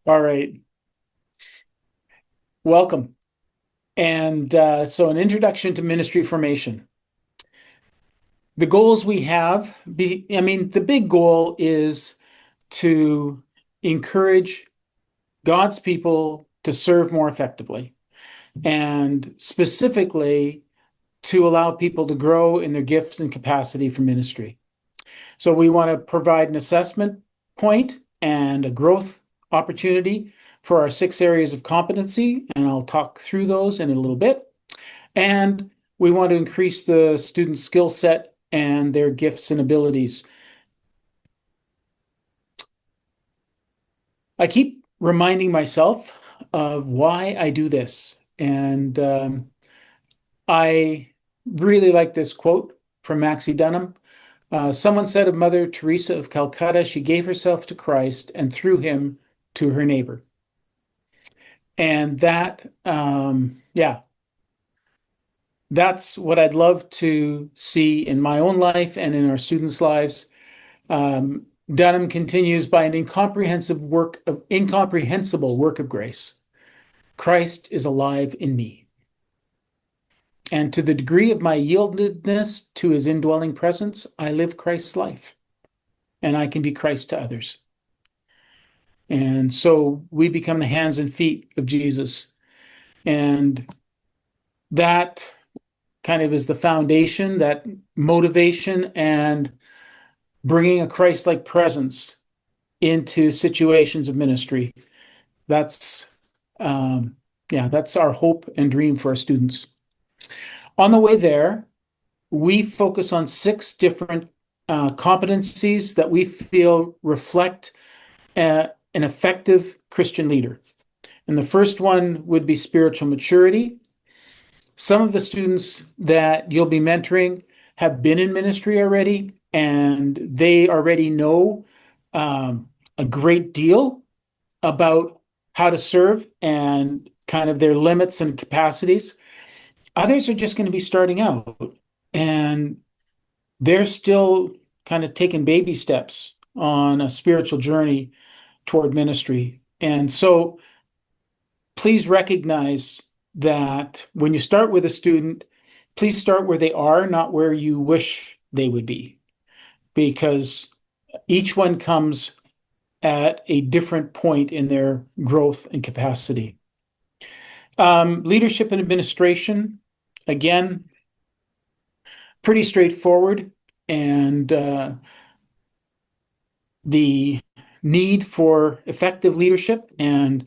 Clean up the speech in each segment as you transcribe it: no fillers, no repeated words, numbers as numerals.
All right. Welcome. So an introduction to ministry formation. The goals we have the big goal is to encourage God's people to serve more effectively and specifically to allow people to grow in their gifts and capacity for ministry. So we want to provide an assessment point and a growth opportunity for our 6 areas of competency, and I'll talk through those in a little bit. And we want to increase the student's skill set and their gifts and abilities. I keep reminding myself of why I do this. And I really like this quote from Maxie Dunnam. Someone said of Mother Teresa of Calcutta, she gave herself to Christ and through him to her neighbor. And that's what I'd love to see in my own life and in our students' lives. Dunham continues by an incomprehensible work of grace. Christ is alive in me. And to the degree of my yieldedness to his indwelling presence, I live Christ's life, and I can be Christ to others. And so we become the hands and feet of Jesus. And that kind of is the foundation, that motivation, and bringing a Christ-like presence into situations of ministry. That's that's our hope and dream for our students. On the way there, we focus on 6 different competencies that we feel reflect an effective Christian leader. And the first one would be spiritual maturity. Some of the students that you'll be mentoring have been in ministry already, and they already know a great deal about how to serve and kind of their limits and capacities. Others are just going to be starting out, and they're still kind of taking baby steps on a spiritual journey toward ministry. And so please recognize that when you start with a student, please start where they are, not where you wish they would be, because each one comes at a different point in their growth and capacity. Leadership and administration, again, pretty straightforward, and the need for effective leadership and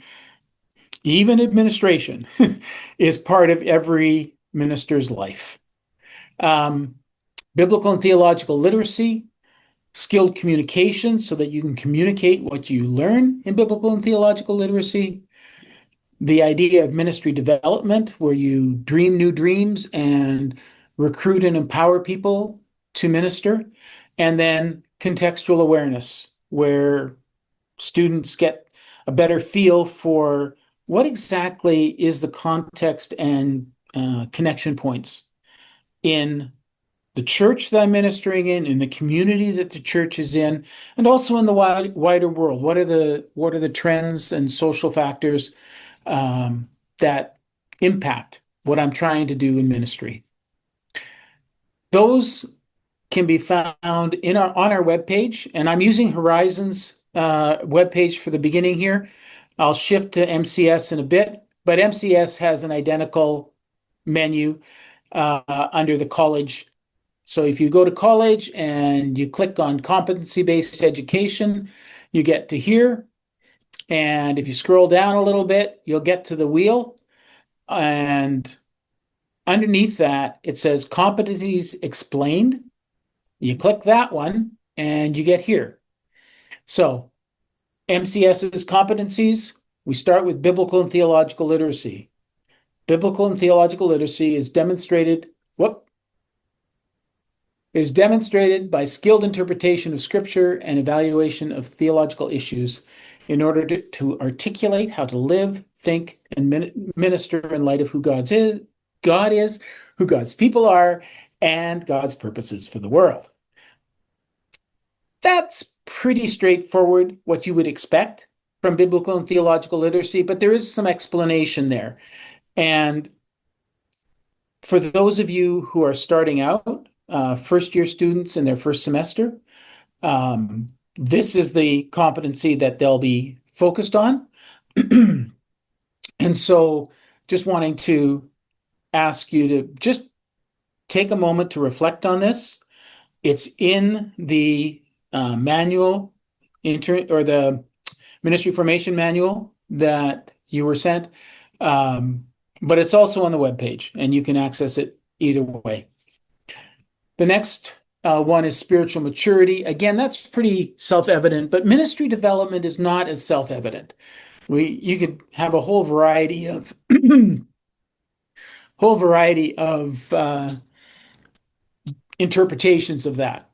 even administration is part of every minister's life. Biblical and theological literacy, skilled communication so that you can communicate what you learn in biblical and theological literacy, the idea of ministry development, where you dream new dreams and recruit and empower people to minister, and then contextual awareness, where students get a better feel for what exactly is the context and connection points in the church that I'm ministering in the community that the church is in, and also in the wider world. What are the trends and social factors that impact what I'm trying to do in ministry? Those can be found on our webpage, and I'm using Horizon's webpage for the beginning here. I'll shift to MCS in a bit, but MCS has an identical menu under the college. So if you go to college and you click on competency-based education, you get to here. And if you scroll down a little bit, you'll get to the wheel. And underneath that, it says competencies explained. You click that one and you get here. So MCS's competencies, we start with biblical and theological literacy. Biblical and theological literacy is demonstrated by skilled interpretation of scripture and evaluation of theological issues in order to articulate how to live, think, and minister in light of who God is, who God's people are, and God's purposes for the world. That's pretty straightforward, what you would expect from biblical and theological literacy, but there is some explanation there. And for those of you who are starting out, first year students in their first semester, this is the competency that they'll be focused on. And so just wanting to ask you to just take a moment to reflect on this. It's in the manual, or the ministry formation manual that you were sent, but it's also on the webpage, and you can access it either way. The next one is spiritual maturity. Again, that's pretty self-evident, but ministry development is not as self-evident. You could have a whole variety of interpretations of that.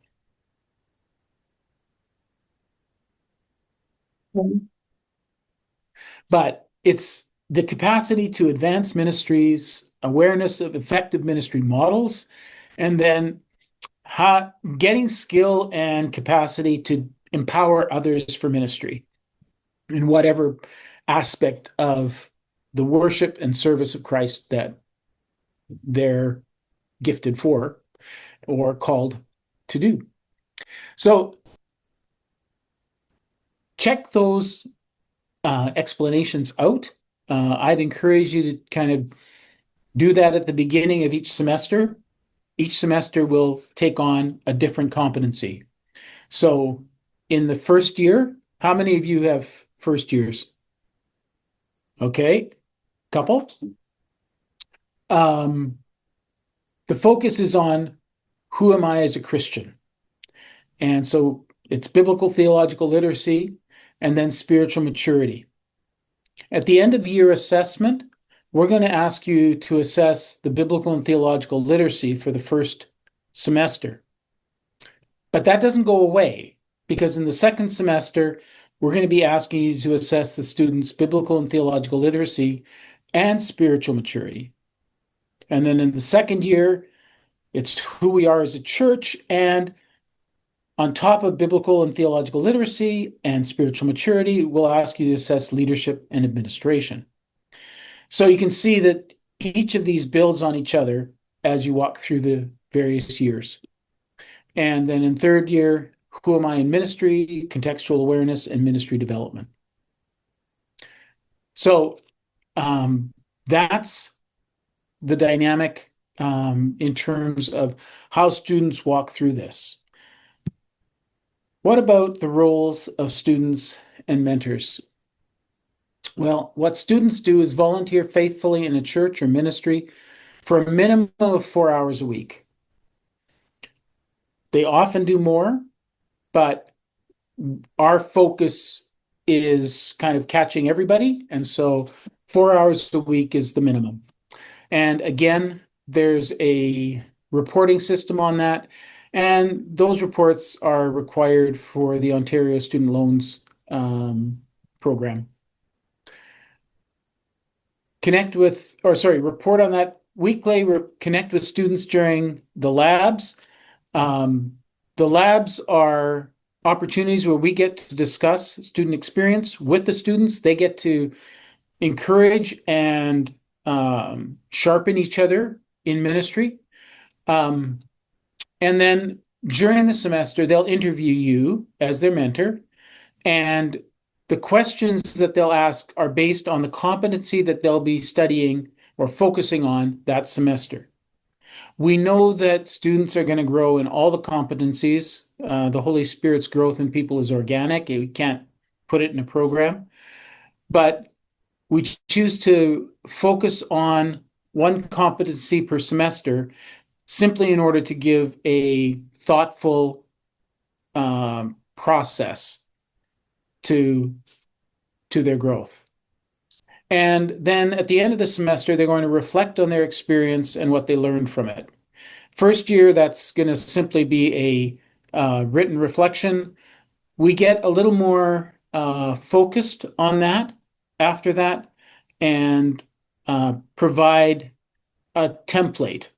But it's the capacity to advance ministries, awareness of effective ministry models, and then getting skill and capacity to empower others for ministry in whatever aspect of the worship and service of Christ that they're gifted for or called to do. So check those explanations out. I'd encourage you to kind of do that at the beginning of each semester. Each semester will take on a different competency. So in the first year, how many of you have first years? Okay, couple. The focus is on who am I as a Christian? And so it's biblical theological literacy and then spiritual maturity. At the end of year assessment, we're going to ask you to assess the biblical and theological literacy for the first semester. But that doesn't go away, because in the second semester, we're going to be asking you to assess the students' biblical and theological literacy and spiritual maturity. And then in the second year, it's who we are as a church, and on top of biblical and theological literacy and spiritual maturity, we'll ask you to assess leadership and administration. So you can see that each of these builds on each other as you walk through the various years. And then in third year, who am I in ministry, contextual awareness, and ministry development. So that's the dynamic in terms of how students walk through this. What about the roles of students and mentors? Well, what students do is volunteer faithfully in a church or ministry for a minimum of 4 hours a week. They often do more, but our focus is kind of catching everybody. And so 4 hours a week is the minimum. And again, there's a reporting system on that. And those reports are required for the Ontario Student Loans program. Report on that weekly, connect with students during the labs. The labs are opportunities where we get to discuss student experience with the students. They get to encourage and sharpen each other in ministry. And then during the semester, they'll interview you as their mentor, and the questions that they'll ask are based on the competency that they'll be studying or focusing on that semester. We know that students are going to grow in all the competencies. The Holy Spirit's growth in people is organic. We can't put it in a program. But we choose to focus on one competency per semester simply in order to give a thoughtful process to their growth. And then at the end of the semester, they're going to reflect on their experience and what they learned from it. First year, that's going to simply be a written reflection. We get a little more focused on that after that, and provide a template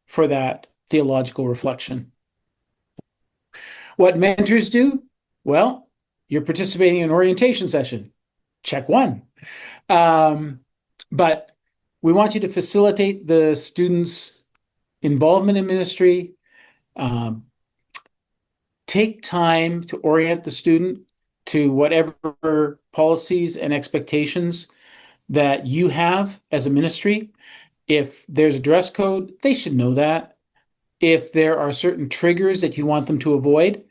for that theological reflection. What mentors do? Well, you're participating in an orientation session. check one. But we want you to facilitate the students' involvement in ministry. Um, take time to orient the student to whatever policies and expectations that you have as a ministry. If there's a dress code, they should know that. If there are certain triggers that you want them to avoid,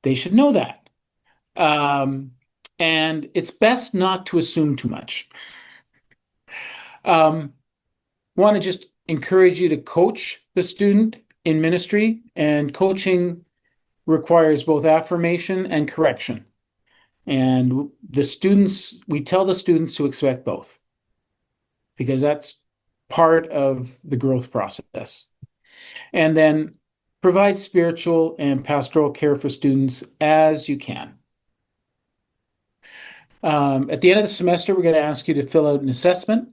they should know that. And it's best not to assume too much. Want to just encourage you to coach the student in ministry, and coaching requires both affirmation and correction. And we tell the students to expect both, because that's part of the growth process. And then provide spiritual and pastoral care for students as you can. At the end of the semester, we're going to ask you to fill out an assessment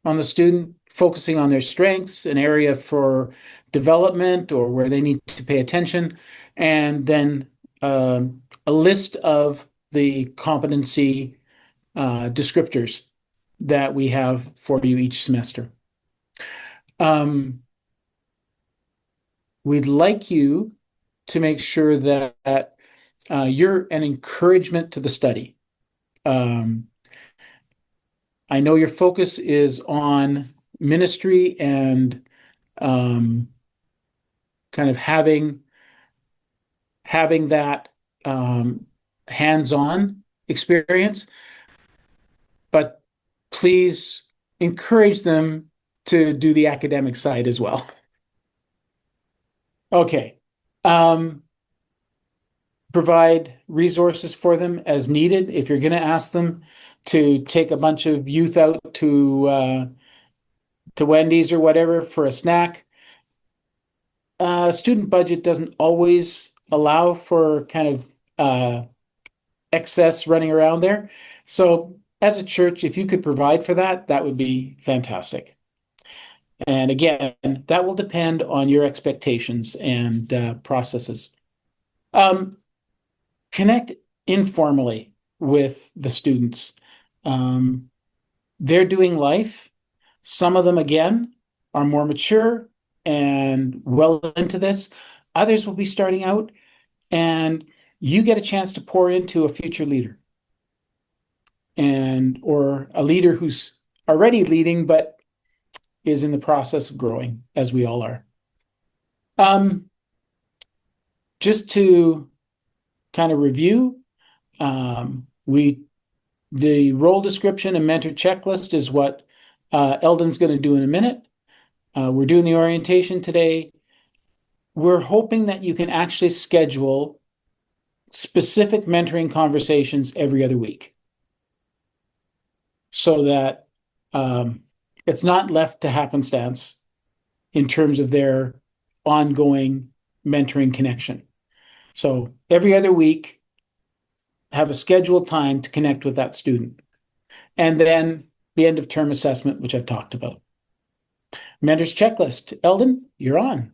on the student, focusing on their strengths, an area for development or where they need to pay attention, and then a list of the competency descriptors that we have for you each semester. We'd like you to make sure that you're an encouragement to the study. I know your focus is on ministry and kind of having that hands-on experience, but please encourage them to do the academic side as well. Okay. Provide resources for them as needed. If you're going to ask them to take a bunch of youth out to Wendy's or whatever for a snack, student budget doesn't always allow for kind of excess running around there. So as a church, if you could provide for that, that would be fantastic. And again, that will depend on your expectations and processes. Connect informally with the students. They're doing life. Some of them, again, are more mature and well into this. Others will be starting out, and you get a chance to pour into a future leader, or a leader who's already leading but is in the process of growing, as we all are. Just to kind of review, the role description and mentor checklist is what Eldon's going to do in a minute. We're doing the orientation today. We're hoping that you can actually schedule specific mentoring conversations every other week, so that it's not left to happenstance in terms of their ongoing mentoring connection. So every other week, have a scheduled time to connect with that student. And then the end of term assessment, which I've talked about. Mentor's checklist. Eldon, you're on.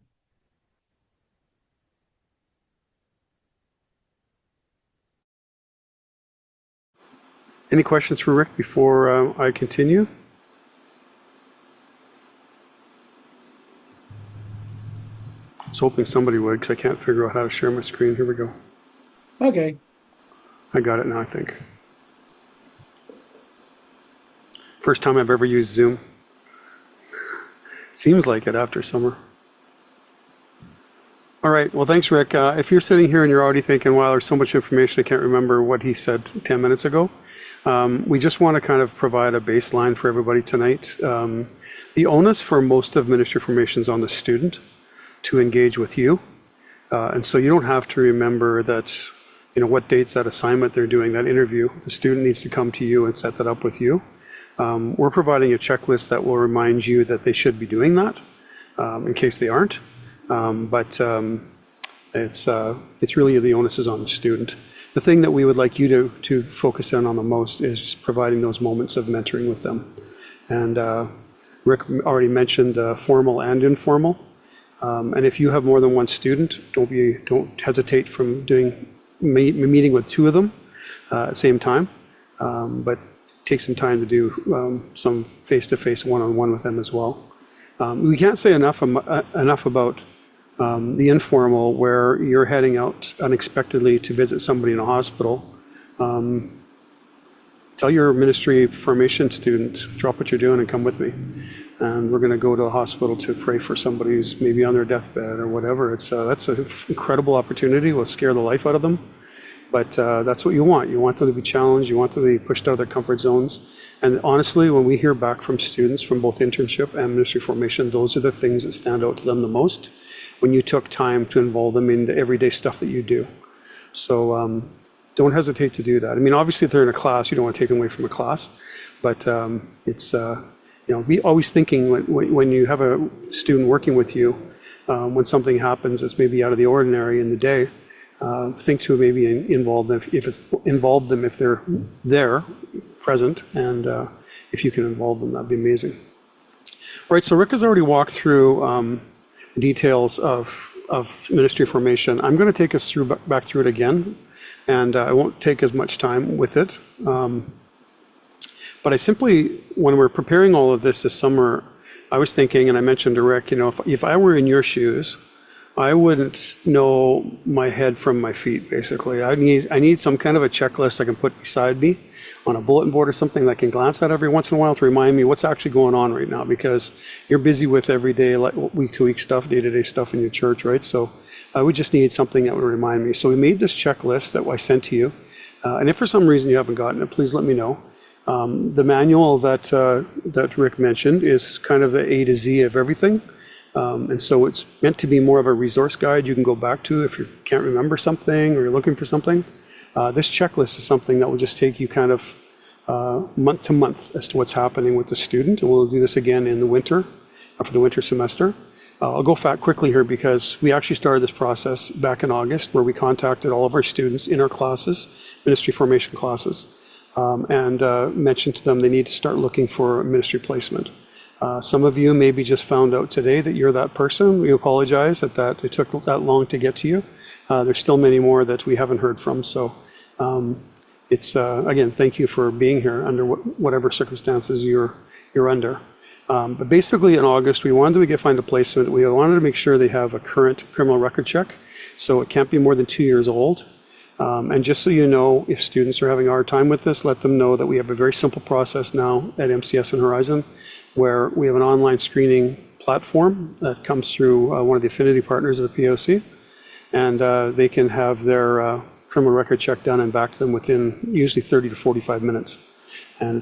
Any questions for Rick before I continue? I was hoping somebody would, because I can't figure out how to share my screen. Here we go. Okay. I got it now, I think. First time I've ever used Zoom. Seems like it after summer. All right, well, thanks, Rick. If you're sitting here and you're already thinking, wow, there's so much information, I can't remember what he said 10 minutes ago. We just want to kind of provide a baseline for everybody tonight. The onus for most of ministry formation is on the student to engage with you. And so you don't have to remember that, what dates that assignment they're doing, that interview. The student needs to come to you and set that up with you. We're providing a checklist that will remind you that they should be doing that, in case they aren't. It's really the onus is on the student. The thing that we would like you to focus in on the most is just providing those moments of mentoring with them. And Rick already mentioned formal and informal. And if you have more than one student, don't hesitate from doing meeting with two of them at the same time. but take some time to do some face-to-face one-on-one with them as well. We can't say enough about the informal, where you're heading out unexpectedly to visit somebody in a hospital. Tell your ministry formation student, drop what you're doing and come with me. And we're going to go to the hospital to pray for somebody who's maybe on their deathbed or whatever. That's an incredible opportunity. We'll scare the life out of them. But that's what you want. You want them to be challenged. You want them to be pushed out of their comfort zones. And honestly, when we hear back from students from both internship and ministry formation, those are the things that stand out to them the most when you took time to involve them in the everyday stuff that you do. So don't hesitate to do that. I mean, obviously, if they're in a class, you don't want to take them away from a class. But it's... be always thinking when you have a student working with you, when something happens that's maybe out of the ordinary in the day, think to maybe involve them if they're there, present, and if you can involve them, that'd be amazing. All right, so Rick has already walked through details of ministry formation. I'm going to take us back through it again, and I won't take as much time with it. But I simply, when we're preparing all of this summer, I was thinking, and I mentioned to Rick, if I were in your shoes, I wouldn't know my head from my feet, basically. I need some kind of a checklist I can put beside me on a bulletin board or something that I can glance at every once in a while to remind me what's actually going on right now, because you're busy with everyday, like week-to-week stuff, day-to-day stuff in your church, right? So I would just need something that would remind me. So we made this checklist that I sent to you. And if for some reason you haven't gotten it, please let me know. The manual that Rick mentioned is kind of the A to Z of everything. And so it's meant to be more of a resource guide you can go back to if you can't remember something or you're looking for something. This checklist is something that will just take you kind of month to month as to what's happening with the student. And we'll do this again in the winter, for the winter semester. I'll go quickly here because we actually started this process back in August, where we contacted all of our students in our classes, ministry formation classes, and mentioned to them they need to start looking for ministry placement. Some of you maybe just found out today that you're that person. We apologize that it took that long to get to you. There's still many more that we haven't heard from. So it's again, thank you for being here under whatever circumstances you're under. But basically in August, we wanted them to find a placement. We wanted to make sure they have a current criminal record check. So it can't be more than 2 years old. And just so you know, if students are having a hard time with this, let them know that we have a very simple process now at MCS and Horizon, where we have an online screening platform that comes through one of the affinity partners of the POC. And they can have their criminal record check done and back to them within usually 30 to 45 minutes. And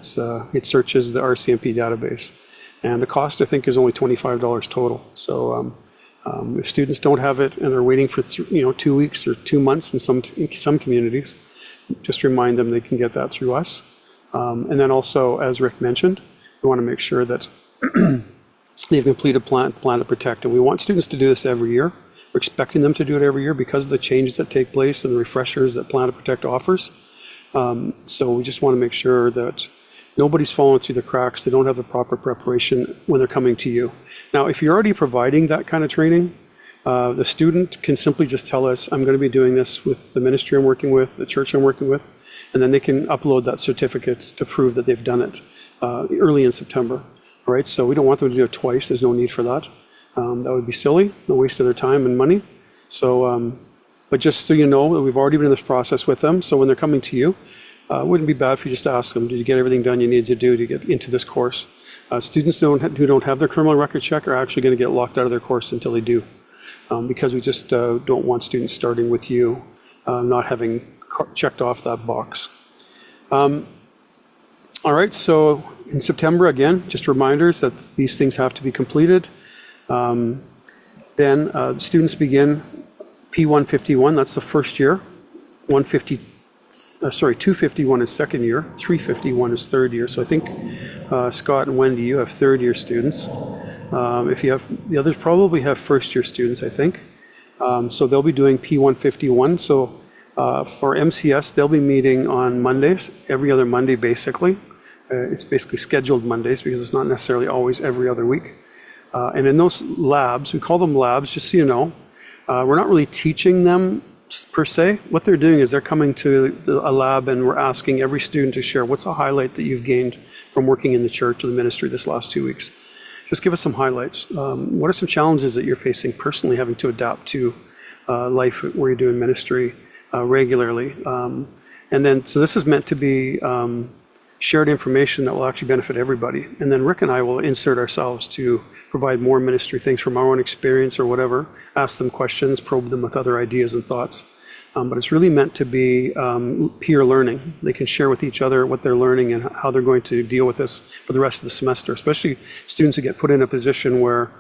it searches the RCMP database. And the cost, I think, is only $25 total. So if students don't have it and they're waiting for 2 weeks or 2 months in some communities, just remind them they can get that through us. And then also, as Rick mentioned, we want to make sure that they've completed Plan to Protect. And we want students to do this every year. We're expecting them to do it every year because of the changes that take place and the refreshers that Plan to Protect offers. So we just want to make sure that nobody's falling through the cracks. They don't have the proper preparation when they're coming to you. Now, if you're already providing that kind of training, the student can simply just tell us, I'm going to be doing this with the ministry I'm working with, the church I'm working with, and then they can upload that certificate to prove that they've done it early in September. All right, so we don't want them to do it twice. There's no need for that. That would be silly, no waste of their time and money. So, but just so you know, that we've already been in this process with them. So when they're coming to you, it wouldn't be bad for you just to ask them, did you get everything done you needed to do to get into this course? Students who don't have their criminal record check are actually going to get locked out of their course until they do, because we just don't want students starting with you not having checked off that box. All right, so in September, again, just reminders that these things have to be completed. Then the students begin P151, that's the first year. 251 is second year, 351 is third year. So I think Scott and Wendy, you have third year students. If you have, the others probably have first year students, I think. So they'll be doing P151. So for MCS, they'll be meeting on Mondays, every other Monday basically. It's basically scheduled Mondays because it's not necessarily always every other week. And in those labs, we call them labs, just so you know, we're not really teaching them per se. What they're doing is they're coming to a lab and we're asking every student to share what's a highlight that you've gained from working in the church or the ministry this last 2 weeks. Just give us some highlights. What are some challenges that you're facing personally, having to adapt to life where you're doing ministry regularly? And then, so this is meant to be shared information that will actually benefit everybody. And then Rick and I will insert ourselves to provide more ministry things from our own experience or whatever, ask them questions, probe them with other ideas and thoughts. But it's really meant to be peer learning. They can share with each other what they're learning and how they're going to deal with this for the rest of the semester, especially students who get put in a position where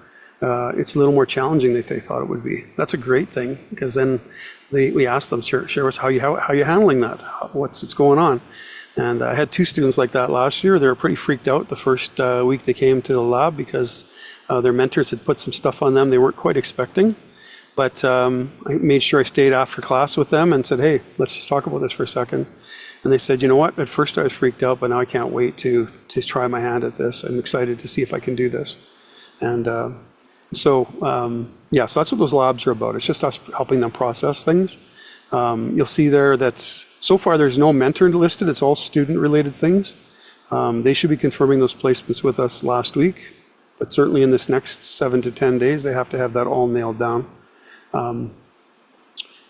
it's a little more challenging than they thought it would be. That's a great thing, because then we ask them, share us how you're handling that, what's going on. And I had 2 students like that last year. They were pretty freaked out the first week they came to the lab because their mentors had put some stuff on them they weren't quite expecting. But I made sure I stayed after class with them and said, hey, let's just talk about this for a second. And they said, you know what, at first I was freaked out, but now I can't wait to try my hand at this. I'm excited to see if I can do this. And so that's what those labs are about. It's just us helping them process things. You'll see there that so far there's no mentor listed. It's all student-related things. They should be confirming those placements with us last week, but certainly in this next 7 to 10 days, they have to have that all nailed down.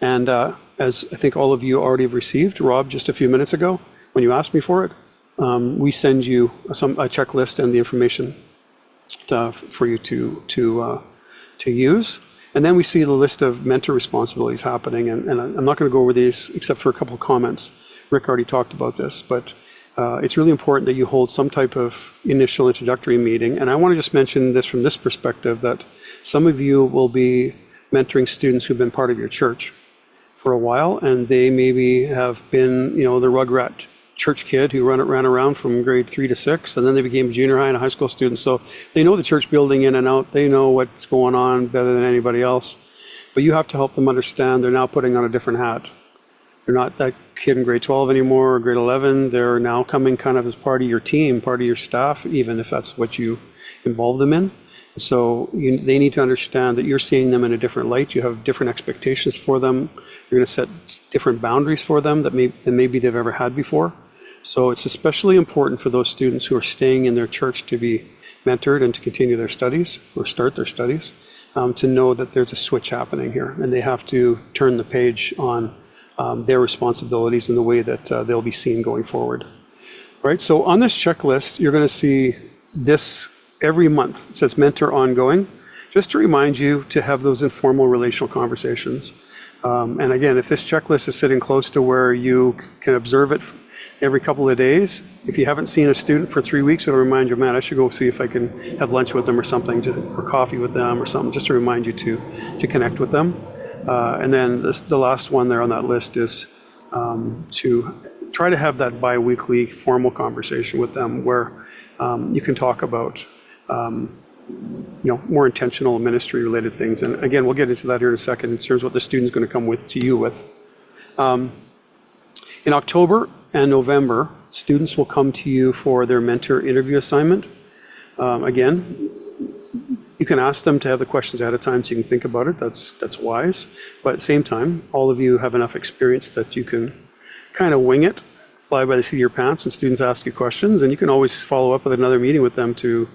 As I think all of you already have received, Rob, just a few minutes ago, when you asked me for it, we send you a checklist and the information for you to use. And then we see the list of mentor responsibilities happening. And I'm not going to go over these except for a couple of comments. Rick already talked about this, but it's really important that you hold some type of initial introductory meeting. And I want to just mention this from this perspective, that some of you will be mentoring students who've been part of your church for a while, and they maybe have been, the rugrat church kid who ran around from grade 3 to 6, and then they became junior high and a high school student. So they know the church building in and out. They know what's going on better than anybody else. But you have to help them understand they're now putting on a different hat. They're not that kid in grade 12 anymore or grade 11. They're now coming kind of as part of your team, part of your staff, even if that's what you involve them in. So they need to understand that you're seeing them in a different light. You have different expectations for them. You're going to set different boundaries for them than maybe they've ever had before. So it's especially important for those students who are staying in their church to be mentored and to continue their studies or start their studies, to know that there's a switch happening here, and they have to turn the page on their responsibilities in the way that they'll be seen going forward. All right, so on this checklist, you're going to see this every month. It says mentor ongoing, just to remind you to have those informal relational conversations. And again, if this checklist is sitting close to where you can observe it every couple of days, if you haven't seen a student for 3 weeks, it'll remind you, man, I should go see if I can have lunch with them or something, or coffee with them or something, just to remind you to connect with them. And then the last one there on that list is to try to have that bi-weekly formal conversation with them where you can talk about more intentional ministry related things. And again, we'll get into that here in a second in terms of what the student's going to come to you with. In October and November, students will come to you for their mentor interview assignment. Again, you can ask them to have the questions ahead of time so you can think about it. That's wise. But at the same time, all of you have enough experience that you can kind of wing it, fly by the seat of your pants when students ask you questions, and you can always follow up with another meeting with them to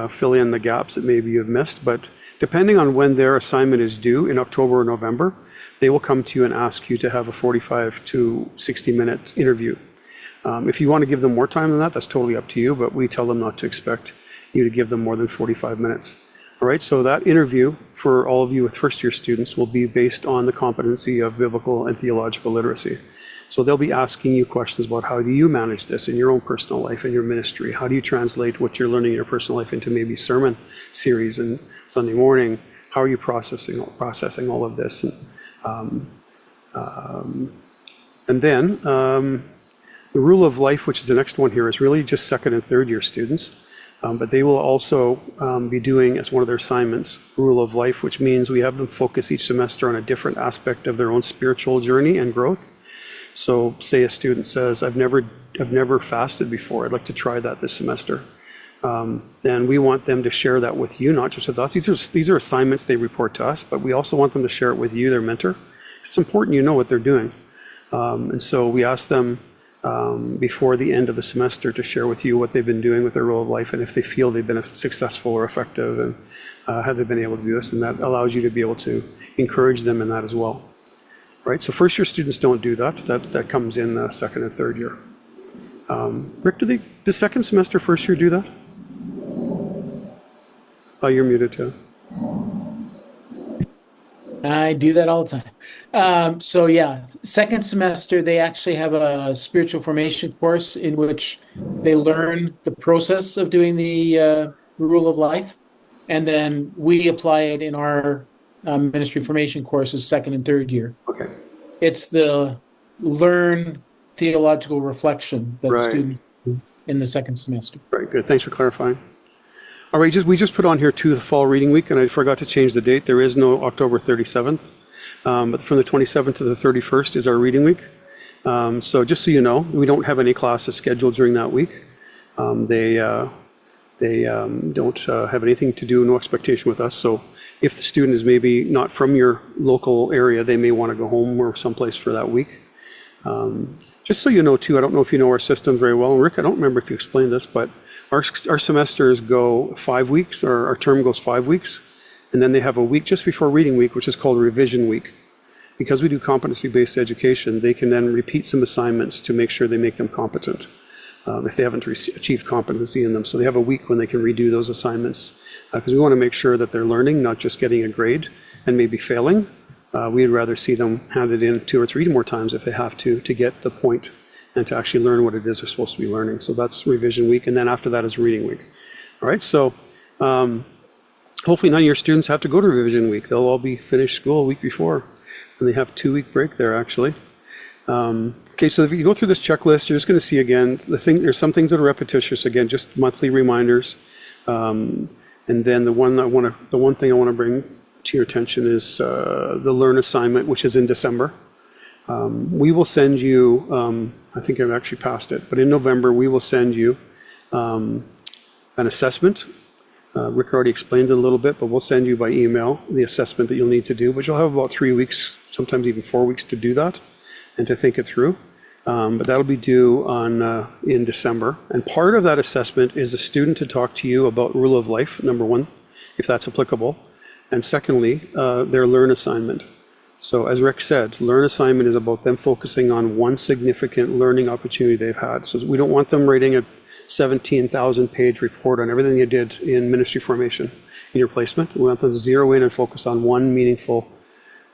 fill in the gaps that maybe you've missed. But depending on when their assignment is due in October or November, they will come to you and ask you to have a 45 to 60-minute interview. If you want to give them more time than that, that's totally up to you, but we tell them not to expect you to give them more than 45 minutes. All right, so that interview for all of you with first-year students will be based on the competency of biblical and theological literacy. So they'll be asking you questions about how do you manage this in your own personal life and your ministry? How do you translate what you're learning in your personal life into maybe sermon series and Sunday morning? How are you processing all of this? And then the rule of life, which is the next one here, is really just second and third year students. But they will also be doing, as one of their assignments, rule of life, which means we have them focus each semester on a different aspect of their own spiritual journey and growth. So say a student says, I've never fasted before. I'd like to try that this semester. Then we want them to share that with you, not just with us. These are assignments they report to us, but we also want them to share it with you, their mentor, it's important you know what they're doing. And so we ask them before the end of the semester to share with you what they've been doing with their rule of life, and if they feel they've been successful or effective, and have they been able to do this, and that allows you to be able to encourage them in that as well. Right, so first year students don't do that. That comes in second and third year. Rick, does second semester first year do that? Oh, you're muted too. I do that all the time. So yeah, second semester, they actually have a spiritual formation course in which they learn the process of doing the rule of life. And then we apply it in our ministry formation courses second and third year. Okay. It's the learn theological reflection that Right. students do in the second semester. Right, good. Thanks for clarifying. All right, we just put on here too the fall reading week, and I forgot to change the date. There is no October 37th, but from the 27th to the 31st is our reading week. So just so you know, we don't have any classes scheduled during that week. They don't have anything to do, no expectation with us. So if the student is maybe not from your local area, they may want to go home or someplace for that week. Just so you know too, I don't know if you know our system very well. And Rick, I don't remember if you explained this, but our semesters go 5 weeks, or our term goes 5 weeks. And then they have a week just before reading week, which is called revision week. Because we do competency-based education, they can then repeat some assignments to make sure they make them competent if they haven't achieved competency in them. So they have a week when they can redo those assignments, because we want to make sure that they're learning, not just getting a grade and maybe failing. We'd rather see them handed in 2 or 3 more times if they have to get the point and to actually learn what it is they're supposed to be learning. So that's revision week, and then after that is reading week. All right, so hopefully none of your students have to go to revision week. They'll all be finished school a week before, and they have 2-week break there actually. Okay, so if you go through this checklist, you're just going to see again, there's some things that are repetitious, again, just monthly reminders. And then the one thing I want to bring to your attention is the Learn assignment, which is in December. We will send you, I think I've actually passed it, but in November we will send you an assessment. Rick already explained it a little bit, but we'll send you by email the assessment that you'll need to do, but you'll have about 3 weeks, sometimes even 4 weeks to do that and to think it through. But that'll be due in December. And part of that assessment is the student to talk to you about rule of life, number one, if that's applicable. And secondly, their Learn assignment. So as Rick said, Learn assignment is about them focusing on one significant learning opportunity they've had. So we don't want them writing a 17,000-page report on everything you did in ministry formation in your placement. We want them to zero in and focus on one meaningful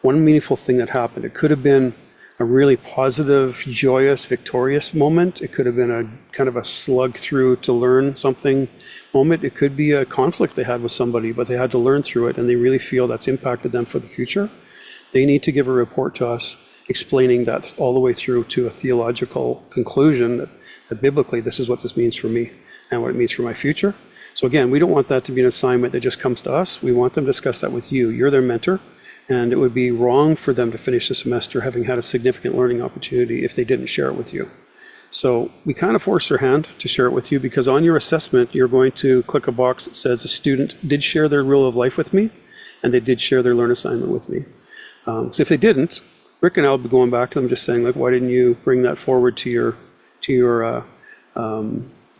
thing that happened. It could have been a really positive, joyous, victorious moment. It could have been a kind of a slug through to learn something moment. It could be a conflict they had with somebody, but they had to learn through it, and they really feel that's impacted them for the future. They need to give a report to us explaining that all the way through to a theological conclusion that biblically this is what this means for me and what it means for my future. So again, we don't want that to be an assignment that just comes to us. We want them to discuss that with you. You're their mentor, and it would be wrong for them to finish the semester having had a significant learning opportunity if they didn't share it with you. So we kind of force their hand to share it with you, because on your assessment, you're going to click a box that says a student did share their rule of life with me, and they did share their Learn assignment with me. So if they didn't, Rick and I will be going back to them just saying, like, why didn't you bring that forward to your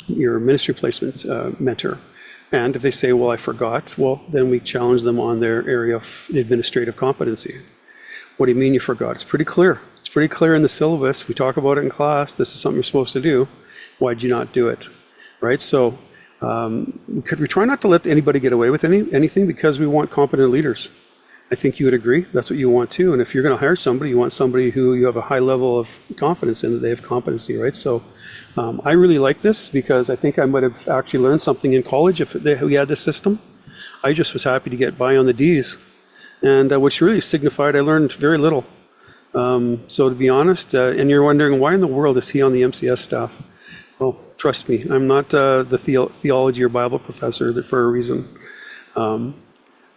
ministry placement mentor? And if they say, well, I forgot, well, then we challenge them on their area of administrative competency. What do you mean you forgot? It's pretty clear. It's pretty clear in the syllabus. We talk about it in class. This is something you're supposed to do. Why'd you not do it? Right? So we try not to let anybody get away with anything, because we want competent leaders. I think you would agree. That's what you want too. And if you're going to hire somebody, you want somebody who you have a high level of confidence in, that they have competency, right? So I really like this, because I think I might have actually learned something in college if we had this system. I just was happy to get by on the D's, and which really signified I learned very little. So to be honest, and you're wondering, why in the world is he on the MCS staff? Well, trust me, I'm not the theology or Bible professor for a reason.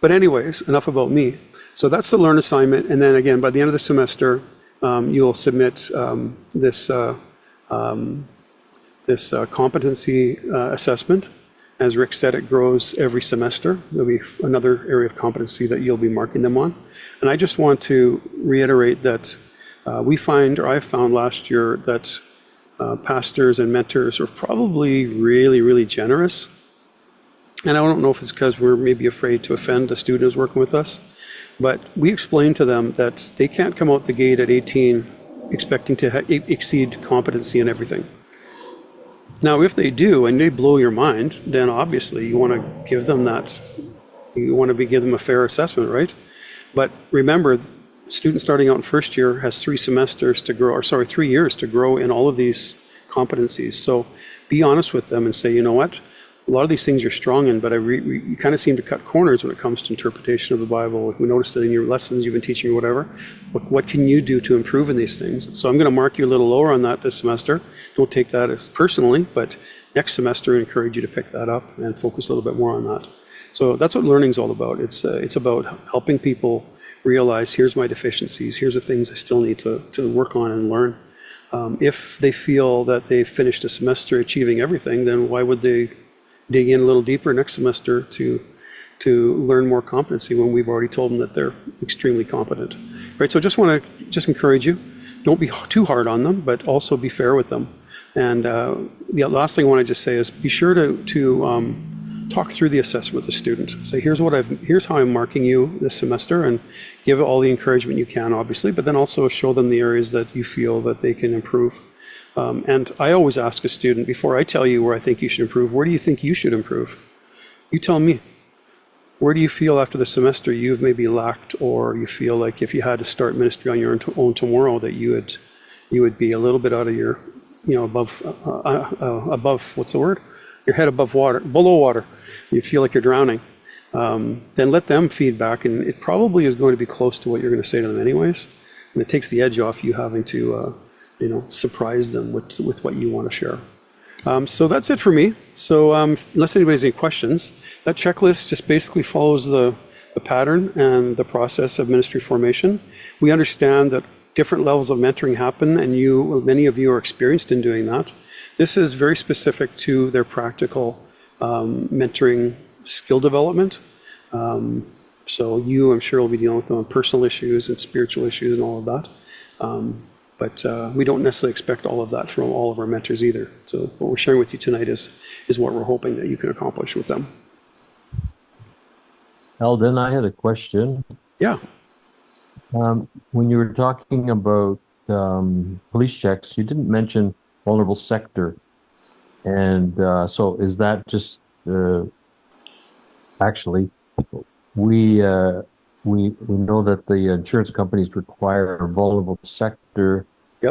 But anyways, enough about me. So that's the Learn assignment. And then again, by the end of the semester, you'll submit this competency assessment. As Rick said, it grows every semester. There'll be another area of competency that you'll be marking them on. And I just want to reiterate that I found last year that pastors and mentors are probably really, really generous. And I don't know if it's because we're maybe afraid to offend a student who's working with us, but we explain to them that they can't come out the gate at 18 expecting to exceed competency in everything. Now, if they do and they blow your mind, then obviously you want to give them that, give them a fair assessment, right? But remember, the student starting out in first year has 3 semesters to grow, 3 years to grow in all of these competencies. So be honest with them and say, you know what? A lot of these things you're strong in, but you kind of seem to cut corners when it comes to interpretation of the Bible. We noticed it in your lessons you've been teaching or whatever. What can you do to improve in these things? So I'm going to mark you a little lower on that this semester. Don't take that as personally, but next semester I encourage you to pick that up and focus a little bit more on that. So that's what learning's all about. It's about helping people realize, here's my deficiencies, here's the things I still need to work on and learn. If they feel that they've finished a semester achieving everything, then why would they dig in a little deeper next semester to learn more competency when we've already told them that they're extremely competent, right? So just want to encourage you, don't be too hard on them, but also be fair with them. And the last thing I want to just say is be sure to talk through the assessment with the student. Say, here's how I'm marking you this semester, and give all the encouragement you can, obviously, but then also show them the areas that you feel that they can improve. And I always ask a student, before I tell you where I think you should improve, where do you think you should improve? You tell me. Where do you feel after the semester you've maybe lacked, or you feel like if you had to start ministry on your own tomorrow that you would be a little bit out of your, above, what's the word? Your head above water, below water. You feel like you're drowning. Then let them feed back, and it probably is going to be close to what you're going to say to them anyways. And it takes the edge off you having to, surprise them with what you want to share. So that's it for me. So unless anybody has any questions, that checklist just basically follows the pattern and the process of ministry formation. We understand that different levels of mentoring happen, and many of you are experienced in doing that. This is very specific to their practical mentoring skill development. So I'm sure, will be dealing with them on personal issues and spiritual issues and all of that. But we don't necessarily expect all of that from all of our mentors either. So what we're sharing with you tonight is what we're hoping that you can accomplish with them. Eldon, I had a question. Yeah. When you were talking about police checks, you didn't mention vulnerable sector. And so is that just actually, we know that the insurance companies require a vulnerable sector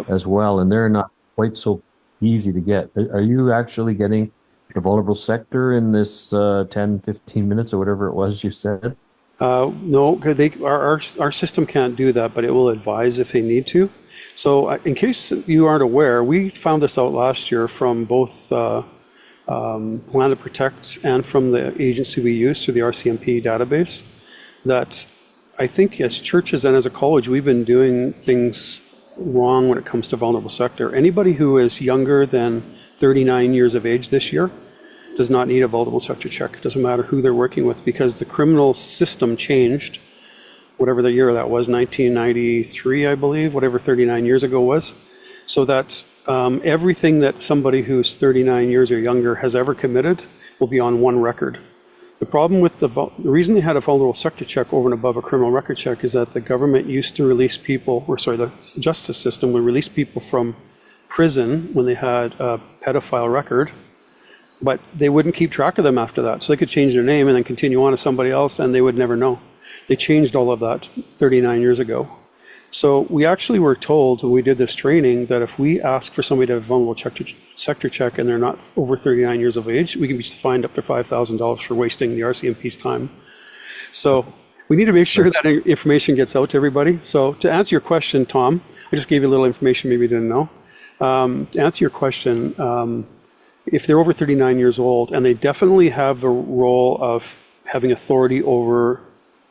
as well, and they're not quite so easy to get. Are you actually getting the vulnerable sector in this 10, 15 minutes or whatever it was you said? No, our system can't do that, but it will advise if they need to. So in case you aren't aware, we found this out last year from both Plan to Protect and from the agency we use through the RCMP database, that I think as churches and as a college, we've been doing things wrong when it comes to vulnerable sector. Anybody who is younger than 39 years of age this year does not need a vulnerable sector check. It doesn't matter who they're working with, because the criminal system changed, whatever the year that was, 1993, I believe, whatever 39 years ago was, so that everything that somebody who's 39 years or younger has ever committed will be on one record. The problem with the reason they had a vulnerable sector check over and above a criminal record check is that the government used to release people, the justice system would release people from prison when they had a pedophile record, but they wouldn't keep track of them after that. So they could change their name and then continue on to somebody else, and they would never know. They changed all of that 39 years ago. So we actually were told when we did this training that if we ask for somebody to have a vulnerable sector check and they're not over 39 years of age, we can be fined up to $5,000 for wasting the RCMP's time. So we need to make sure that information gets out to everybody. So to answer your question, Tom, I just gave you a little information maybe you didn't know. To answer your question, if they're over 39 years old, and they definitely have the role of having authority over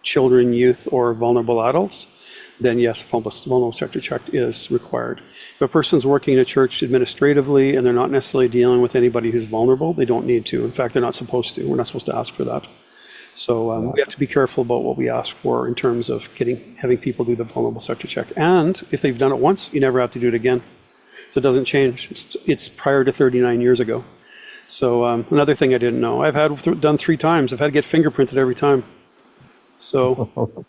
children, youth, or vulnerable adults, then yes, vulnerable sector check is required. If a person's working in a church administratively and they're not necessarily dealing with anybody who's vulnerable, they don't need to. In fact, they're not supposed to. We're not supposed to ask for that. So we have to be careful about what we ask for in terms of having people do the vulnerable sector check. And if they've done it once, you never have to do it again. So it doesn't change. It's prior to 39 years ago. So another thing I didn't know, I've had done 3 times. I've had to get fingerprinted every time. So,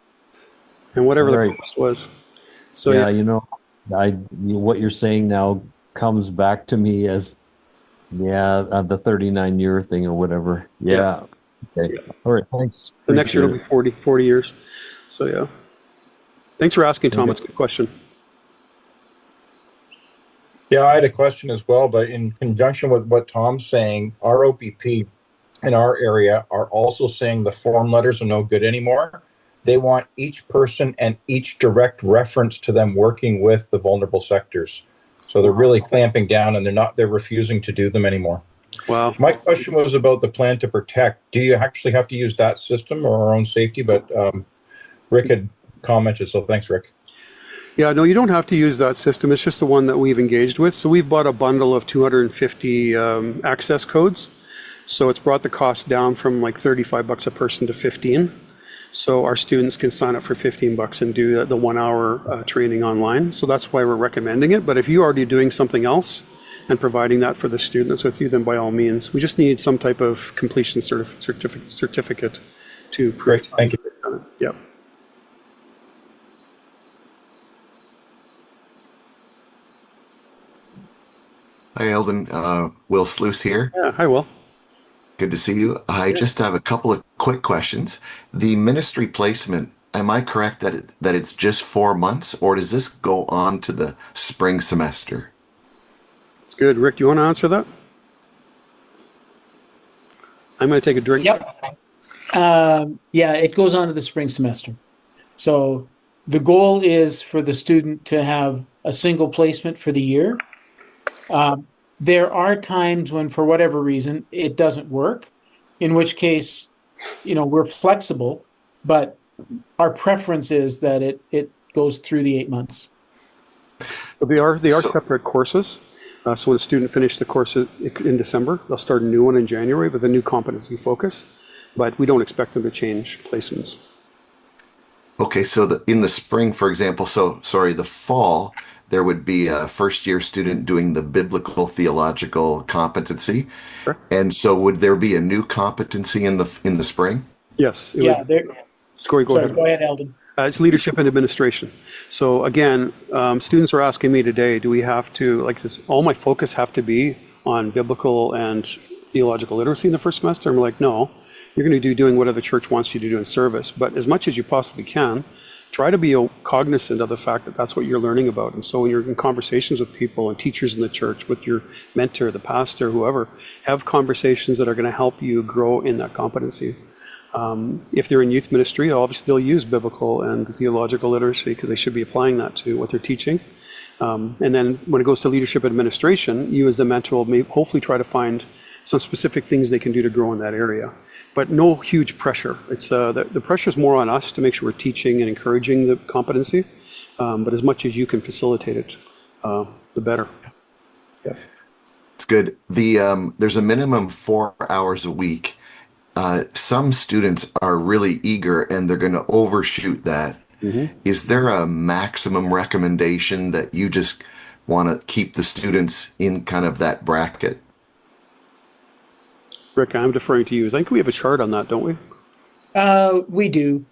and whatever the cost was. So yeah, you know, what you're saying now comes back to me as, the 39-year thing or whatever. Yeah. Okay. Yeah. All right. Thanks. The next year it'll be 40 years. So yeah. Thanks for asking, Tom. It's a good question. Yeah, I had a question as well, but in conjunction with what Tom's saying, our OPP in our area are also saying the form letters are no good anymore. They want each person and each direct reference to them working with the vulnerable sectors. So they're really clamping down, and they're refusing to do them anymore. Wow. My question was about the plan to protect. Do you actually have to use that system or our own safety? But Rick had commented, so thanks, Rick. Yeah, no, you don't have to use that system. It's just the one that we've engaged with. So we've bought a bundle of 250 access codes. So it's brought the cost down from like $35 a person to 15. So our students can sign up for $15 and do the 1 hour training online. So that's why we're recommending it. But if you're already doing something else and providing that for the students with you, then by all means, we just need some type of completion certificate to prove. Great, thank you. Yep. Hi, Eldon. Will Sluice here. Yeah, hi, Will. Good to see you. I just have a couple of quick questions. The ministry placement, am I correct that it's just 4 months, or does this go on to the spring semester? It's good. Rick, do you want to answer that? I'm going to take a drink. Yep. Yeah, it goes on to the spring semester. So the goal is for the student to have a single placement for the year. There are times when, for whatever reason, it doesn't work, in which case, we're flexible, but our preference is that it goes through the 8 months. But they are separate courses. So when a student finishes the course in December, they'll start a new one in January with a new competency focus, but we don't expect them to change placements. Okay, so in the spring, for example, the fall, there would be a first-year student doing the biblical theological competency. Sure. And so would there be a new competency in the spring? Yes. Go ahead, Eldon. It's leadership and administration. So again, students are asking me today, do we have to, all my focus have to be on biblical and theological literacy in the first semester? I'm like, no, you're going to be doing whatever the church wants you to do in service. But as much as you possibly can, try to be cognizant of the fact that that's what you're learning about. And so when you're in conversations with people and teachers in the church, with your mentor, the pastor, whoever, have conversations that are going to help you grow in that competency. If they're in youth ministry, obviously they'll use biblical and theological literacy because they should be applying that to what they're teaching. And then when it goes to leadership administration, you as the mentor will hopefully try to find some specific things they can do to grow in that area. But no huge pressure. It's the pressure is more on us to make sure we're teaching and encouraging the competency. But as much as you can facilitate it, the better. Yeah. It's good. There's a minimum 4 hours a week. Some students are really eager and they're going to overshoot that. Mm-hmm. Is there a maximum recommendation that you just want to keep the students in kind of that bracket? Rick, I'm deferring to you. I think we have a chart on that, don't we? We do.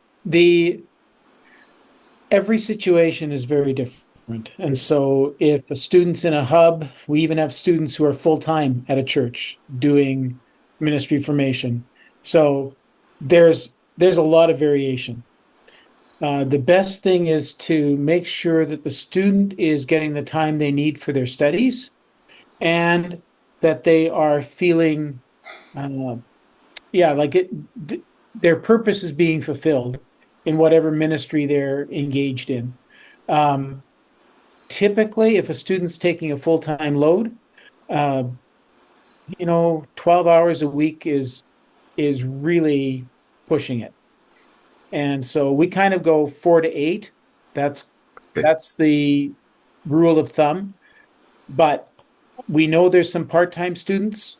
Every situation is very different. And so if a student's in a hub, we even have students who are full-time at a church doing ministry formation. So there's a lot of variation. The best thing is to make sure that the student is getting the time they need for their studies and that they are feeling their purpose is being fulfilled in whatever ministry they're engaged in. Typically, if a student's taking a full-time load, 12 hours a week is really pushing it. And so we kind of go 4 to 8. That's Okay. that's the rule of thumb. But we know there's some part-time students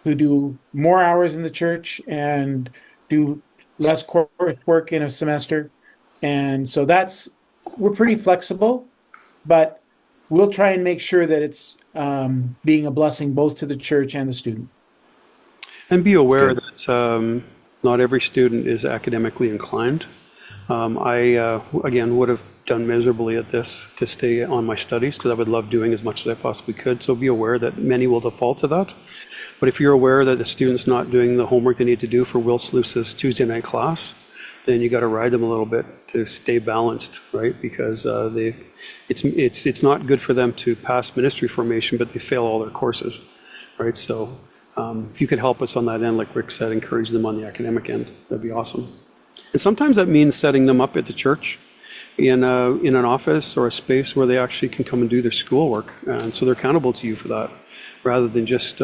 who do more hours in the church and do less coursework in a semester. And so we're pretty flexible, but we'll try and make sure that it's being a blessing both to the church and the student. And be aware good. that not every student is academically inclined. I, again, would have done miserably at this to stay on my studies because I would love doing as much as I possibly could. So be aware that many will default to that. But if you're aware that the student's not doing the homework they need to do for Will Sluice's Tuesday night class, then you got to ride them a little bit to stay balanced, right? Because it's not good for them to pass ministry formation, but they fail all their courses, right? So if you could help us on that end, like Rick said, encourage them on the academic end, that'd be awesome. And sometimes that means setting them up at the church in an office or a space where they actually can come and do their schoolwork, and so they're accountable to you for that, rather than just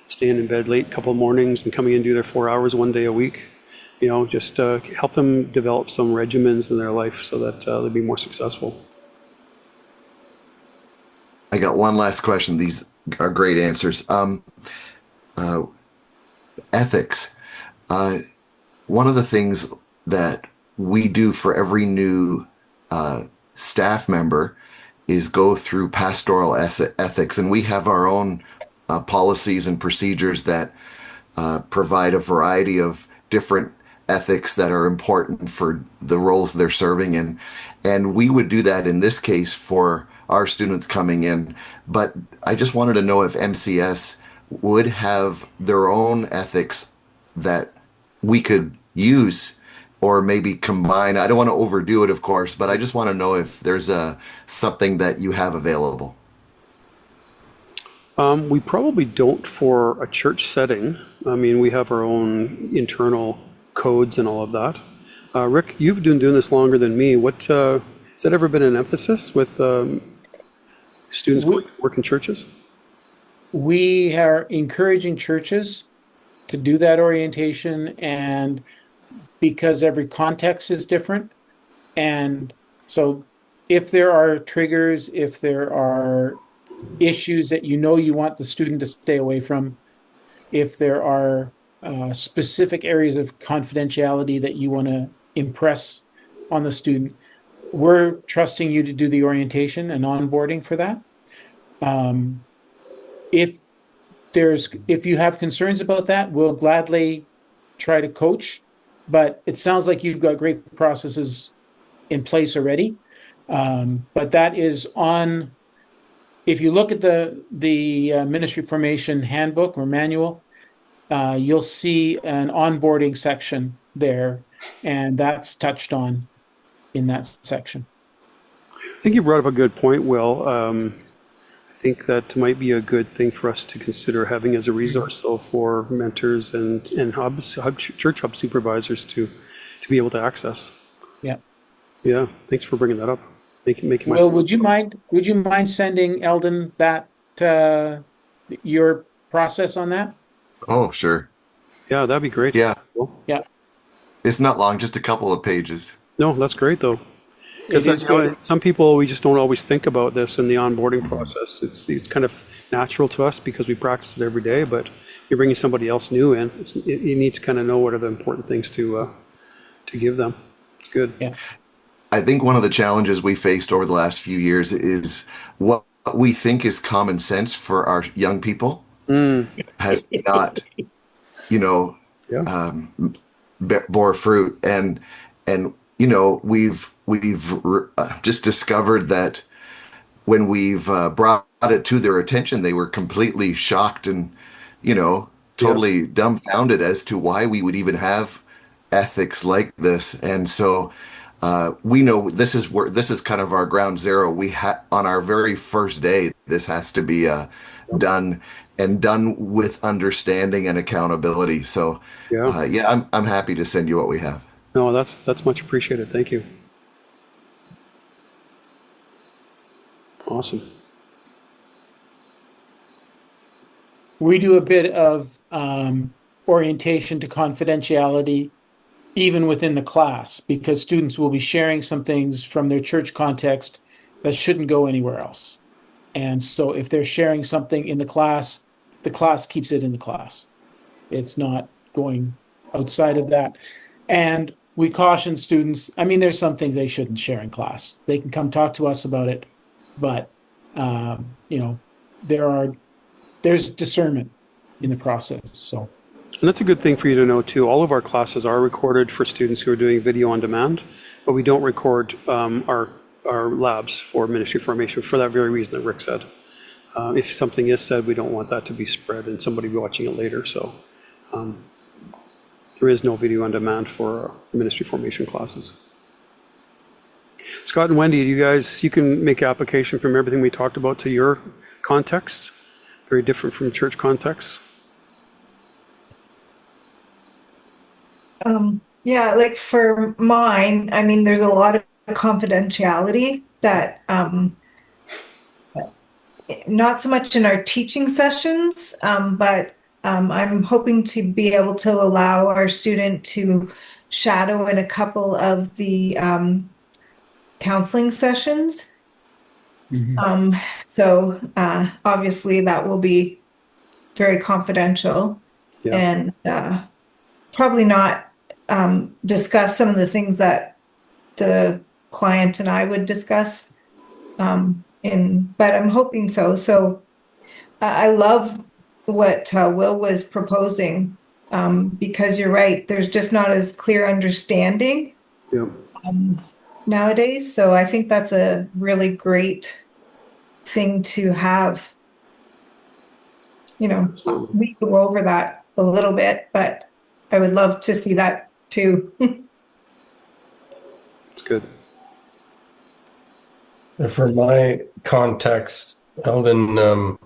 staying in bed late a couple of mornings and coming in and do their 4 hours one day a week. Just help them develop some regimens in their life so that they'll be more successful. I got one last question. These are great answers. Ethics. One of the things that we do for every new staff member is go through pastoral ethics, and we have our own policies and procedures that provide a variety of different ethics that are important for the roles they're serving in. And we would do that in this case for our students coming in. But I just wanted to know if MCS would have their own ethics that we could use or maybe combine. I don't want to overdo it, of course, but I just want to know if there's something that you have available. We probably don't for a church setting. I mean, we have our own internal codes and all of that. Rick, you've been doing this longer than me. Has that ever been an emphasis with students going to work in churches? We are encouraging churches to do that orientation, and because every context is different. And so if there are triggers, if there are issues that you want the student to stay away from, if there are specific areas of confidentiality that you want to impress on the student, we're trusting you to do the orientation and onboarding for that. If you have concerns about that, we'll gladly try to coach, but it sounds like you've got great processes in place already. But that is on, if you look at the ministry formation handbook or manual, you'll see an onboarding section there, and that's touched on in that section. I think you brought up a good point, Will. I think that might be a good thing for us to consider having as a resource, though, for mentors and church hub supervisors to be able to access. Yeah. Yeah. Thanks for bringing that up. Making Well, would you mind sending Eldon that your process on that? Oh, sure. Yeah, that'd be great. Yeah. Yeah. It's not long, just a couple of pages. No, that's great though. It is good. Some people, we just don't always think about this in the onboarding process. It's kind of natural to us because we practice it every day, but you're bringing somebody else new in. You need to kind of know what are the important things to give them. It's good. Yeah. I think one of the challenges we faced over the last few years is what we think is common sense for our young people has not, Yeah. bore fruit. And we've just discovered that when we've brought it to their attention, they were completely shocked and, totally dumbfounded as to why we would even have ethics like this. And so we know this is kind of our ground zero. On our very first day, this has to be done with understanding and accountability. So I'm happy to send you what we have. No, that's much appreciated. Thank you. Awesome. We do a bit of orientation to confidentiality even within the class, because students will be sharing some things from their church context that shouldn't go anywhere else. And so if they're sharing something in the class keeps it in the class. It's not going outside of that. And we caution students, I mean, there's some things they shouldn't share in class. They can come talk to us about it, but you know, there's discernment in the process. So And that's a good thing for you to know too. All of our classes are recorded for students who are doing video on demand, but we don't record our labs for ministry formation for that very reason that Rick said. If something is said, we don't want that to be spread and somebody be watching it later. So there is no video on demand for ministry formation classes. Scott and Wendy, you can make application from everything we talked about to your context, very different from church context. Yeah, like for mine, I mean, there's a lot of confidentiality that not so much in our teaching sessions, but I'm hoping to be able to allow our student to shadow in a couple of the counseling sessions. So obviously that will be very confidential. Yeah. And probably not discuss some of the things that the client and I would discuss but I'm hoping so. So I love what Will was proposing because you're right, there's just not as clear understanding Yeah. nowadays. So I think that's a really great thing to have. You know, we go over that a little bit, but I would love to see that too. It's good. For my context, Eldon, I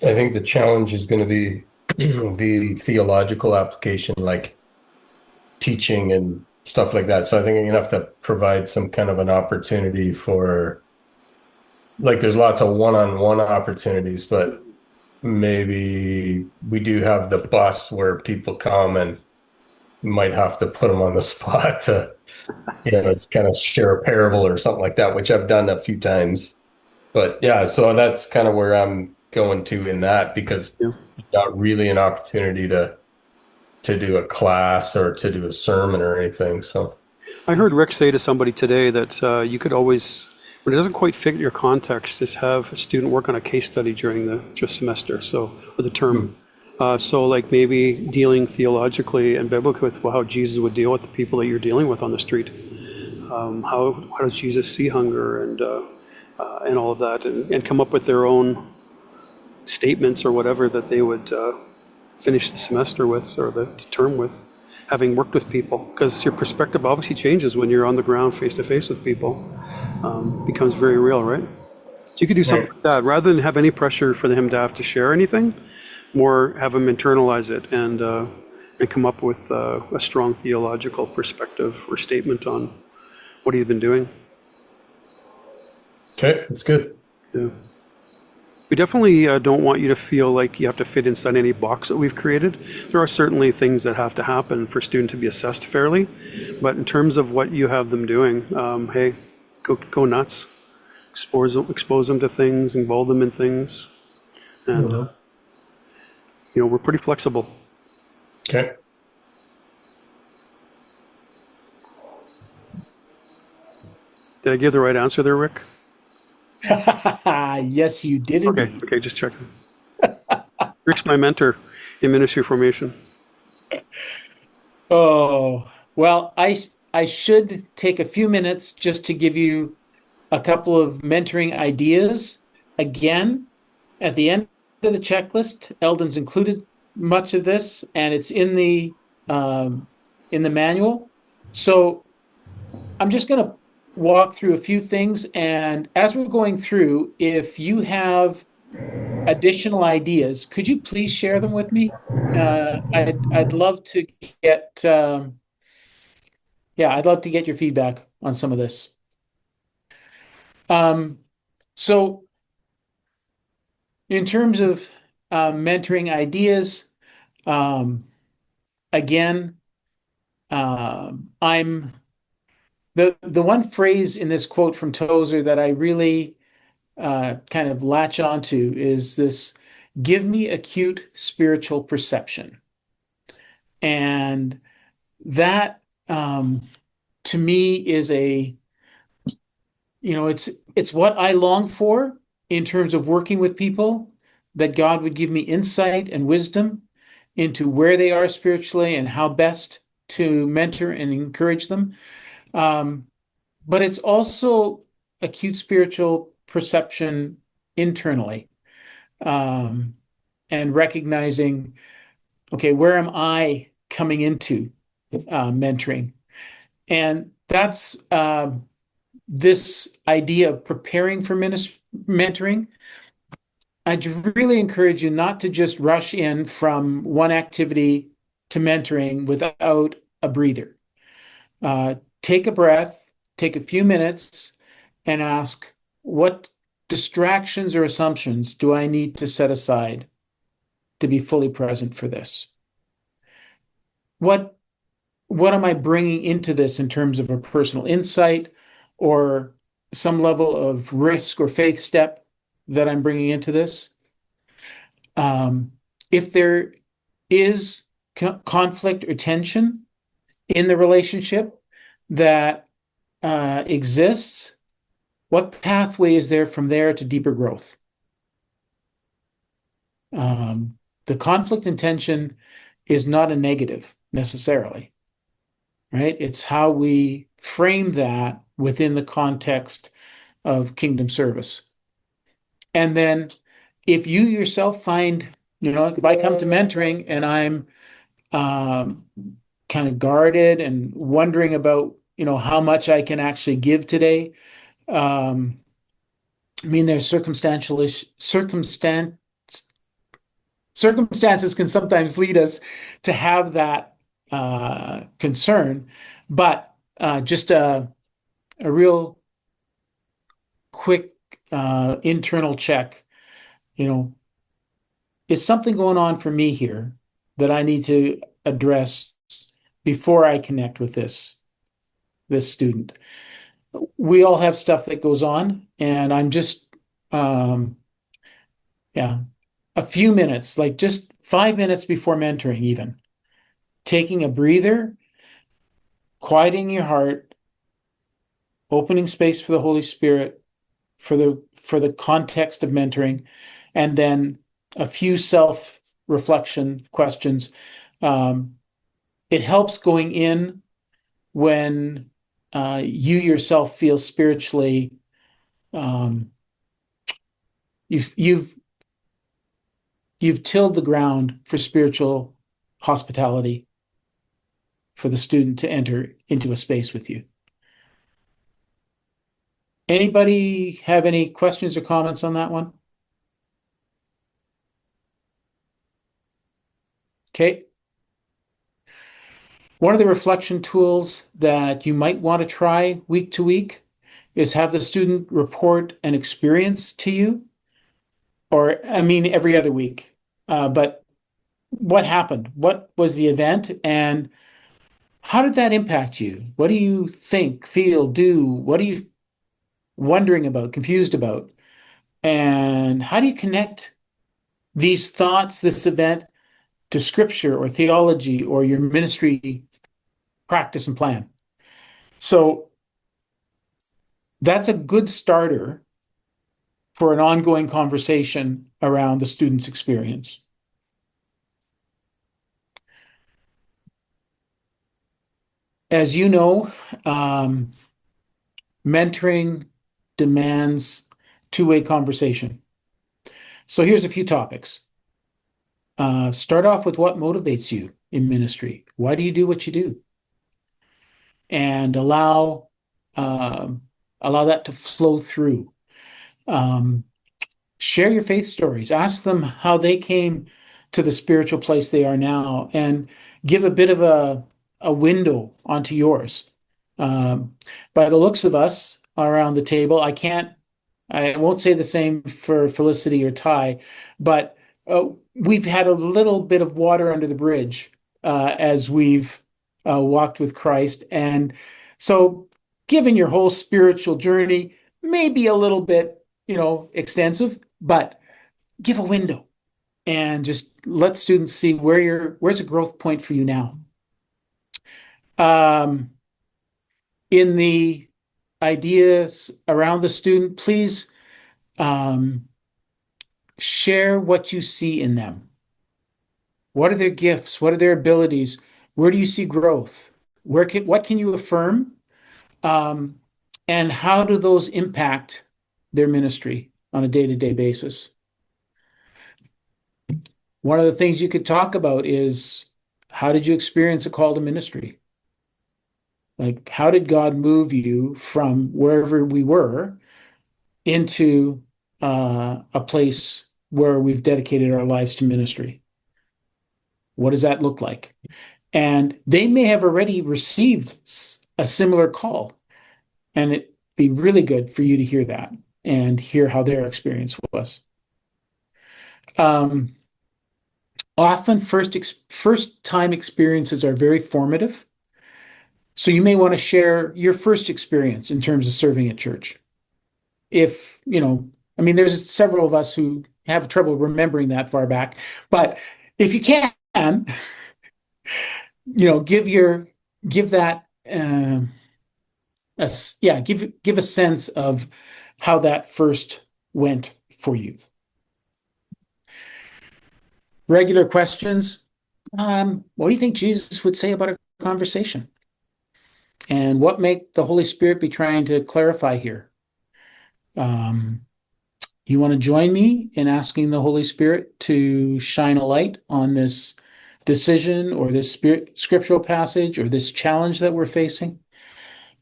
think the challenge is going to be the theological application, like teaching and stuff like that. So I think you're going to have to provide some kind of an opportunity for, like, there's lots of one-on-one opportunities, but maybe we do have the bus where people come and might have to put them on the spot to, kind of share a parable or something like that, which I've done a few times. But yeah, so that's kind of where I'm going to in that, because not really an opportunity to do a class or to do a sermon or anything. So I heard Rick say to somebody today that you could always, when it doesn't quite fit your context, is have a student work on a case study during the semester, or the term. So like maybe dealing theologically and biblically with how Jesus would deal with the people that you're dealing with on the street. How does Jesus see hunger and all of that, and come up with their own statements or whatever that they would finish the semester with or the term with, having worked with people, because your perspective obviously changes when you're on the ground face to face with people. Becomes very real, right? So you could do something like that rather than have any pressure for him to have to share anything. More have him internalize it and come up with a strong theological perspective or statement on what he's been doing. okay, that's good. Yeah. We definitely don't want you to feel like you have to fit inside any box that we've created. There are certainly things that have to happen for a student to be assessed fairly, but in terms of what you have them doing, hey, go nuts. Expose them to things, involve them in things, and we're pretty flexible. Okay. Did I give the right answer there, Rick? yes, you did indeed. Okay, just checking. Rick's my mentor in ministry formation. Oh, well, I should take a few minutes just to give you a couple of mentoring ideas. Again, at the end of the checklist, Eldon's included much of this, and it's in the manual. So I'm just going to walk through a few things, and as we're going through, if you have additional ideas, could you please share them with me? I'd love to get I'd love to get your feedback on some of this. So in terms of mentoring ideas, again, I'm the one phrase in this quote from Tozer that I really kind of latch onto is this: give me acute spiritual perception. And that to me is it's what I long for in terms of working with people, that God would give me insight and wisdom into where they are spiritually and how best to mentor and encourage them. But it's also acute spiritual perception internally, and recognizing, okay, where am I coming into mentoring? And that's this idea of preparing for mentoring. I'd really encourage you not to just rush in from one activity to mentoring without a breather. Take a breath, take a few minutes, and ask, what distractions or assumptions do I need to set aside to be fully present for this? What am I bringing into this in terms of a personal insight or some level of risk or faith step that I'm bringing into this? If there is conflict or tension in the relationship that exists, what pathway is there from there to deeper growth? The conflict and tension is not a negative necessarily, right? It's how we frame that within the context of kingdom service. And then if you yourself find, if I come to mentoring and I'm kind of guarded and wondering about, how much I can actually give today. There's circumstances can sometimes lead us to have that concern, but just a real quick internal check, is something going on for me here that I need to address before I connect with this student. We all have stuff that goes on, and I'm just a few minutes, like just 5 minutes before mentoring, even taking a breather, quieting your heart, opening space for the Holy Spirit, for the context of mentoring, and then a few self-reflection questions. It helps going in when you yourself feel spiritually you've tilled the ground for spiritual hospitality for the student to enter into a space with you. Anybody have any questions or comments on that one? Okay. One of the reflection tools that you might want to try week to week is have the student report an experience to you, or every other week. But what happened? What was the event? And how did that impact you? What do you think, feel, do? What are you wondering about, confused about? And how do you connect these thoughts, this event, to scripture or theology or your ministry practice and plan? So that's a good starter for an ongoing conversation around the student's experience. As you know, mentoring demands two-way conversation. So here's a few topics. Start off with what motivates you in ministry. Why do you do what you do? And allow that to flow through. Share your faith stories. Ask them how they came to the spiritual place they are now, and give a bit of a window onto yours. By the looks of us around the table, I won't say the same for Felicity or Ty, but we've had a little bit of water under the bridge as we've walked with Christ. And so, given your whole spiritual journey, maybe a little bit, extensive, but give a window and just let students see where's a growth point for you now. In the ideas around the student, please share what you see in them. What are their gifts? What are their abilities? Where do you see growth? What can you affirm? And how do those impact their ministry on a day-to-day basis? One of the things you could talk about is, how did you experience a call to ministry? Like, how did God move you from wherever we were into a place where we've dedicated our lives to ministry? What does that look like? And they may have already received a similar call, and it'd be really good for you to hear that and hear how their experience was. Often first time experiences are very formative. So you may want to share your first experience in terms of serving at church. If, there's several of us who have trouble remembering that far back, but if you can, give that, give a sense of how that first went for you. Regular questions. What do you think Jesus would say about a conversation? And what may the Holy Spirit be trying to clarify here? You want to join me in asking the Holy Spirit to shine a light on this decision or this scriptural passage or this challenge that we're facing?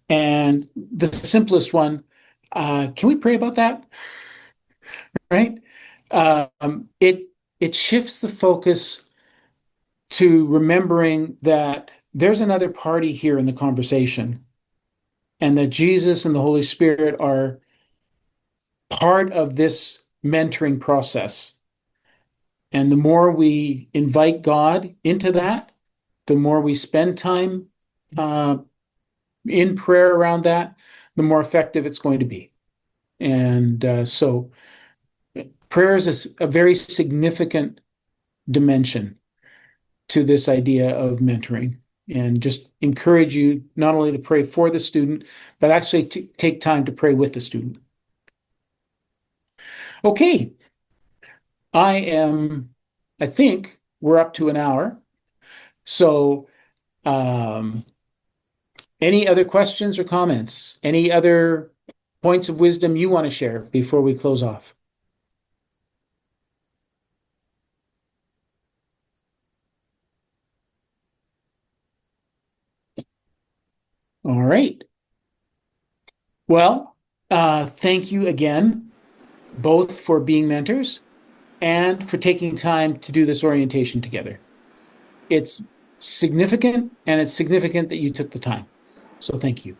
And the simplest one, can we pray about that? Right? It shifts the focus to remembering that there's another party here in the conversation, and that Jesus and the Holy Spirit are part of this mentoring process. And the more we invite God into that, the more we spend time in prayer around that, the more effective it's going to be. And so prayer is a very significant dimension to this idea of mentoring, and just encourage you not only to pray for the student, but actually to take time to pray with the student. Okay. I think we're up to an hour. So any other questions or comments? Any other points of wisdom you want to share before we close off? All right. Well, thank you again, both for being mentors and for taking time to do this orientation together. It's significant, and it's significant that you took the time. So thank you.